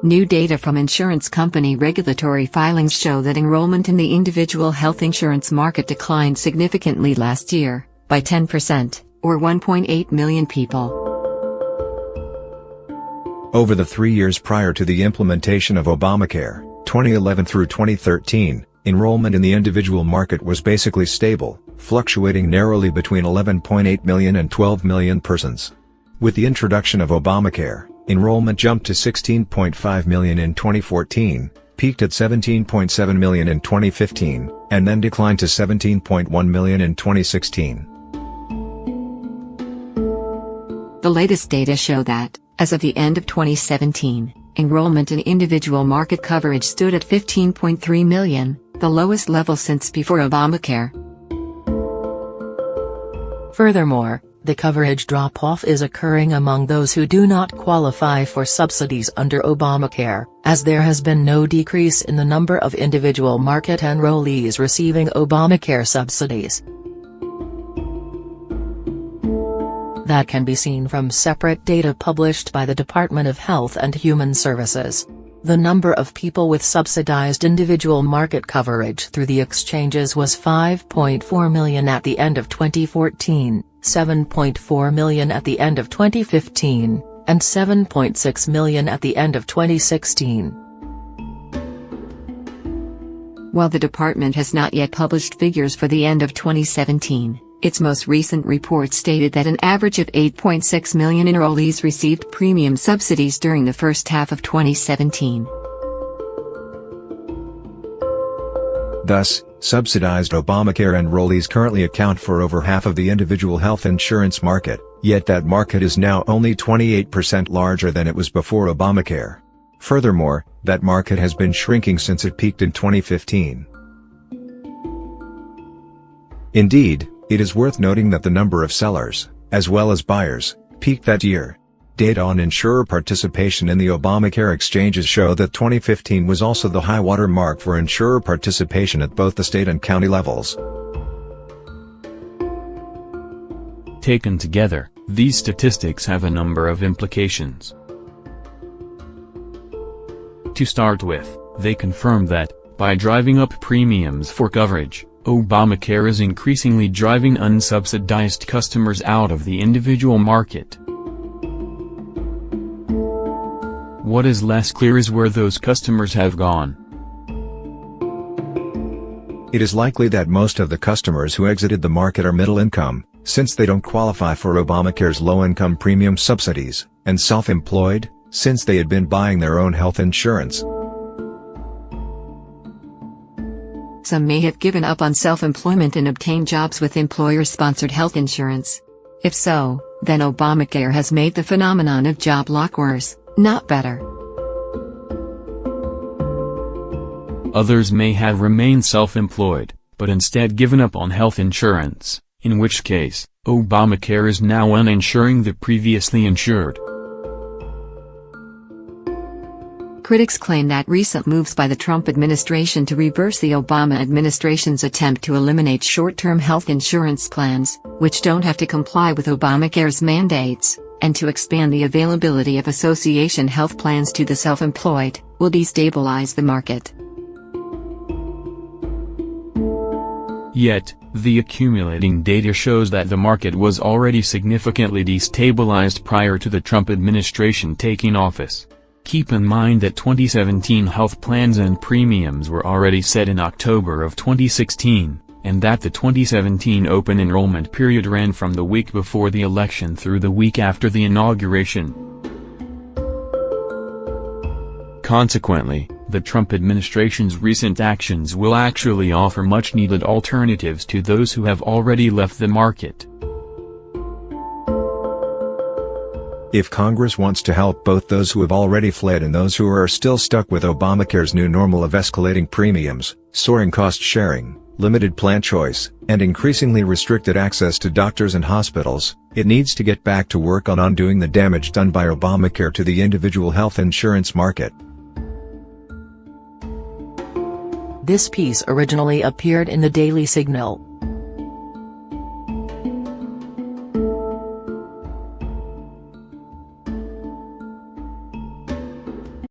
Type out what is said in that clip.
New data from insurance company regulatory filings show that enrollment in the individual health insurance market declined significantly last year, by 10%, or 1.8 million people. Over the 3 years prior to the implementation of Obamacare, 2011 through 2013, enrollment in the individual market was basically stable, fluctuating narrowly between 11.8 million and 12 million persons. With the introduction of Obamacare, enrollment jumped to 16.5 million in 2014, peaked at 17.7 million in 2015, and then declined to 17.1 million in 2016. The latest data show that, as of the end of 2017, enrollment in individual market coverage stood at 15.3 million, the lowest level since before Obamacare. Furthermore, the coverage drop-off is occurring among those who do not qualify for subsidies under Obamacare, as there has been no decrease in the number of individual market enrollees receiving Obamacare subsidies. That can be seen from separate data published by the Department of Health and Human Services. The number of people with subsidized individual market coverage through the exchanges was 5.4 million at the end of 2014, 7.4 million at the end of 2015, and 7.6 million at the end of 2016. While the department has not yet published figures for the end of 2017, its most recent report stated that an average of 8.6 million enrollees received premium subsidies during the first half of 2017. Thus, subsidized Obamacare enrollees currently account for over half of the individual health insurance market, yet that market is now only 28% larger than it was before Obamacare. Furthermore, that market has been shrinking since it peaked in 2015. Indeed, it is worth noting that the number of sellers, as well as buyers, peaked that year. Data on insurer participation in the Obamacare exchanges show that 2015 was also the high-water mark for insurer participation at both the state and county levels. Taken together, these statistics have a number of implications. To start with, they confirm that, by driving up premiums for coverage, Obamacare is increasingly driving unsubsidized customers out of the individual market. What is less clear is where those customers have gone. It is likely that most of the customers who exited the market are middle income, since they don't qualify for Obamacare's low-income premium subsidies, and self-employed, since they had been buying their own health insurance. Some may have given up on self-employment and obtained jobs with employer-sponsored health insurance. If so, then Obamacare has made the phenomenon of job lock worse, not better. Others may have remained self-employed, but instead given up on health insurance, in which case, Obamacare is now uninsuring the previously insured. Critics claim that recent moves by the Trump administration to reverse the Obama administration's attempt to eliminate short-term health insurance plans, which don't have to comply with Obamacare's mandates, and to expand the availability of association health plans to the self-employed, will destabilize the market. Yet, the accumulating data shows that the market was already significantly destabilized prior to the Trump administration taking office. Keep in mind that 2017 health plans and premiums were already set in October of 2016, and that the 2017 open enrollment period ran from the week before the election through the week after the inauguration. Consequently, the Trump administration's recent actions will actually offer much-needed alternatives to those who have already left the market. If Congress wants to help both those who have already fled and those who are still stuck with Obamacare's new normal of escalating premiums, soaring cost sharing, limited plan choice, and increasingly restricted access to doctors and hospitals, it needs to get back to work on undoing the damage done by Obamacare to the individual health insurance market. This piece originally appeared in the Daily Signal.